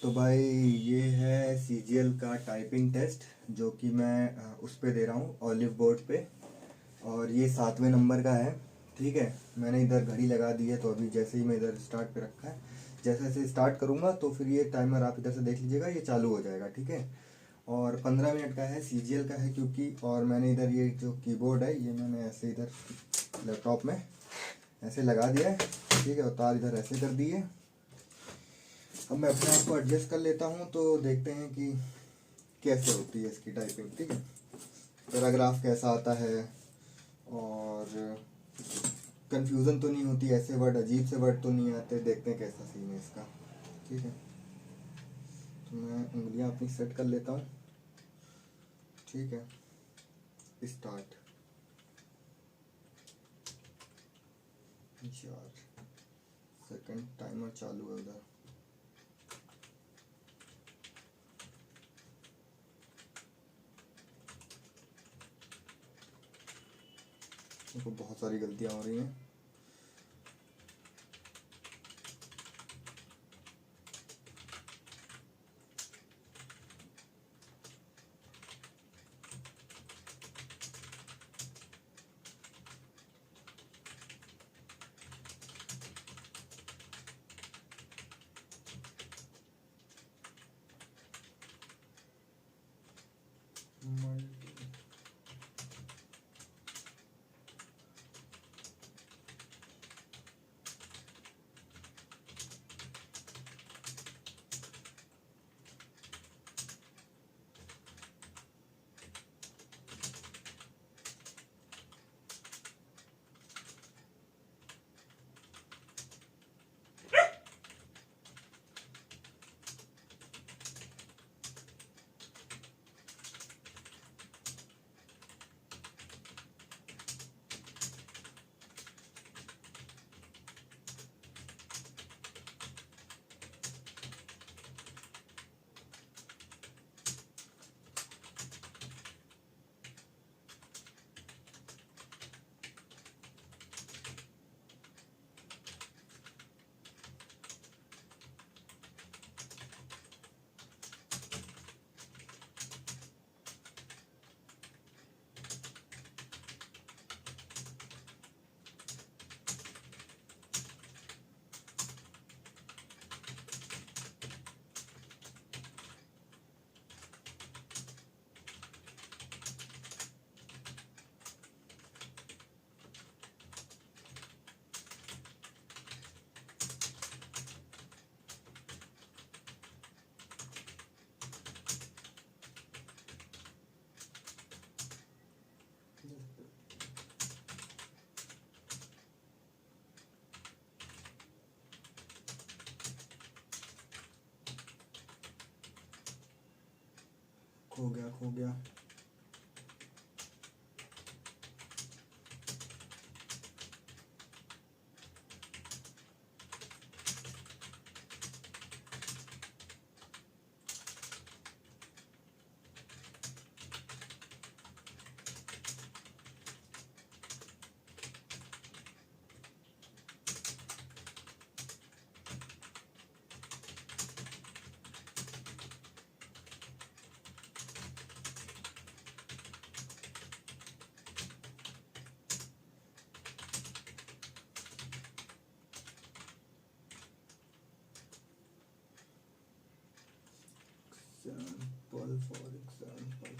तो भाई ये है CGL का टाइपिंग टेस्ट जो कि मैं उस पे दे रहा हूँ ऑलिव बोर्ड पे। और ये 7वें नंबर का है। ठीक है, मैंने इधर घड़ी लगा दी है तो अभी जैसे ही मैं इधर स्टार्ट पे रखा है, जैसे जैसे स्टार्ट करूँगा तो फिर ये टाइमर आप इधर से देख लीजिएगा, ये चालू हो जाएगा। ठीक है, और 15 मिनट का है, CGL का है क्योंकि। और मैंने इधर ये जो कीबोर्ड है ये मैंने ऐसे इधर लैपटॉप में ऐसे लगा दिया है। ठीक है, और तार इधर ऐसे कर दिए। अब मैं अपने आप को एडजस्ट कर लेता हूँ तो देखते हैं कि कैसे होती है इसकी टाइपिंग। ठीक है, पैराग्राफ कैसा आता है और कंफ्यूजन तो नहीं होती, ऐसे वर्ड अजीब से वर्ड तो नहीं आते। देखते हैं कैसा सीन है इसका। ठीक है, तो मैं उंगलियां अपनी सेट कर लेता हूँ। ठीक है, स्टार्ट। यार सेकंड टाइमर चालू है उधर। देखो बहुत सारी गलतियां हो रही हैं। खो गया खो गया। Example for example.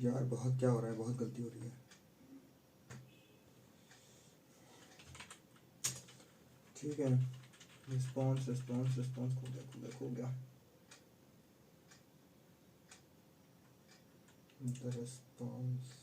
यार बहुत क्या हो रहा है, बहुत गलती हो रही है। ठीक है, रिस्पॉन्स रिस्पॉन्स रिस्पॉन्स खो गया द रिस्पॉन्स।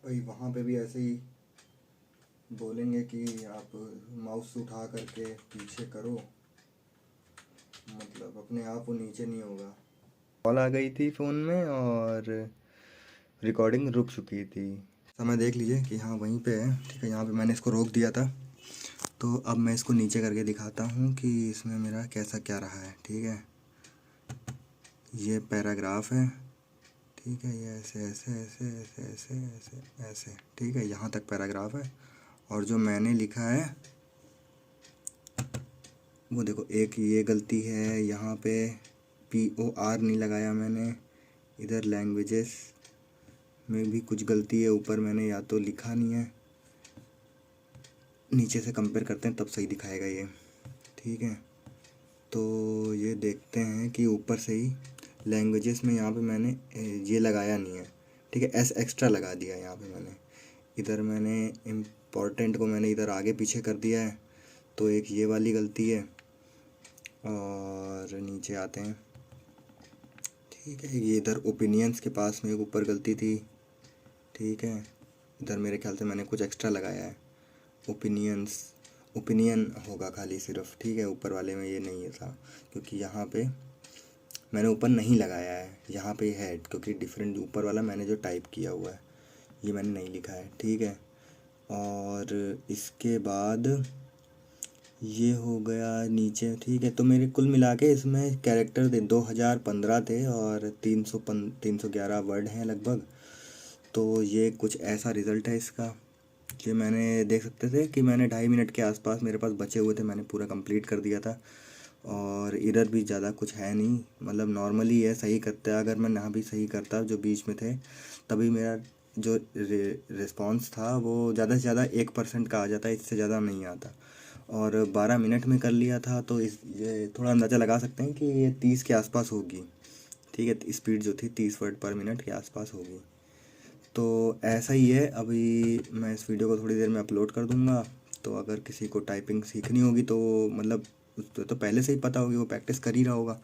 भाई वहाँ पे भी ऐसे ही बोलेंगे कि आप माउस उठा करके पीछे करो, मतलब अपने आप वो नीचे नहीं होगा। कॉल आ गई थी फ़ोन में और रिकॉर्डिंग रुक चुकी थी। समय देख लीजिए कि हाँ वहीं पे है। ठीक है, यहाँ पे मैंने इसको रोक दिया था, तो अब मैं इसको नीचे करके दिखाता हूँ कि इसमें मेरा कैसा क्या रहा है। ठीक है, ये पैराग्राफ है। ठीक है, ये ऐसे ऐसे ऐसे ऐसे ऐसे ऐसे ऐसे। ठीक है, यहाँ तक पैराग्राफ है। और जो मैंने लिखा है वो देखो, एक ये गलती है यहाँ पे, POR नहीं लगाया मैंने। इधर लैंग्वेजेस में भी कुछ गलती है, ऊपर मैंने या तो लिखा नहीं है। नीचे से कंपेयर करते हैं तब सही दिखाएगा ये। ठीक है, तो ये देखते हैं कि ऊपर से ही लैंग्वेजेस में यहाँ पे मैंने ये लगाया नहीं है। ठीक है, S एक्स्ट्रा लगा दिया यहाँ पे मैंने। इधर मैंने इम्पोर्टेंट को मैंने इधर आगे पीछे कर दिया है, तो एक ये वाली गलती है। और नीचे आते हैं। ठीक है, ये इधर ओपिनियंस के पास में ऊपर गलती थी। ठीक है, इधर मेरे ख्याल से मैंने कुछ एक्स्ट्रा लगाया है। ओपिनियन होगा खाली सिर्फ। ठीक है, ऊपर वाले में ये नहीं था, क्योंकि यहाँ पे मैंने ऊपर नहीं लगाया है, यहाँ पे है, क्योंकि डिफरेंट ऊपर वाला मैंने जो टाइप किया हुआ है ये मैंने नहीं लिखा है। ठीक है, और इसके बाद ये हो गया नीचे। ठीक है, तो मेरे कुल मिला के इसमें कैरेक्टर 2015 थे और 311 वर्ड हैं लगभग। तो ये कुछ ऐसा रिज़ल्ट है इसका। ये मैंने देख सकते थे कि मैंने 2.5 मिनट के आसपास मेरे पास बचे हुए थे, मैंने पूरा कंप्लीट कर दिया था। और इधर भी ज़्यादा कुछ है नहीं, मतलब नॉर्मली है, सही करते। अगर मैं ना भी सही करता जो बीच में थे, तभी मेरा जो रिस्पॉन्स था वो ज़्यादा से ज़्यादा 1% का आ जाता, इससे ज़्यादा नहीं आता। और 12 मिनट में कर लिया था, तो इस ये थोड़ा अंदाज़ा लगा सकते हैं कि ये 30 के आसपास होगी। ठीक है, स्पीड जो थी 30 वर्ड पर मिनट के आसपास होगी। तो ऐसा ही है। अभी मैं इस वीडियो को थोड़ी देर में अपलोड कर दूंगा, तो अगर किसी को टाइपिंग सीखनी होगी तो मतलब उसको तो पहले से ही पता होगी, वो प्रैक्टिस कर ही रहा होगा।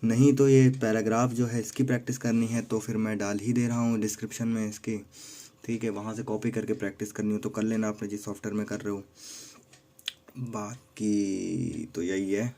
नहीं तो ये पैराग्राफ जो है इसकी प्रैक्टिस करनी है तो फिर मैं डाल ही दे रहा हूँ डिस्क्रिप्शन में इसकी। ठीक है, वहाँ से कॉपी करके प्रैक्टिस करनी हो तो कर लेना, अपने जिस सॉफ्टवेयर में कर रहे हो। बाकी तो यही है।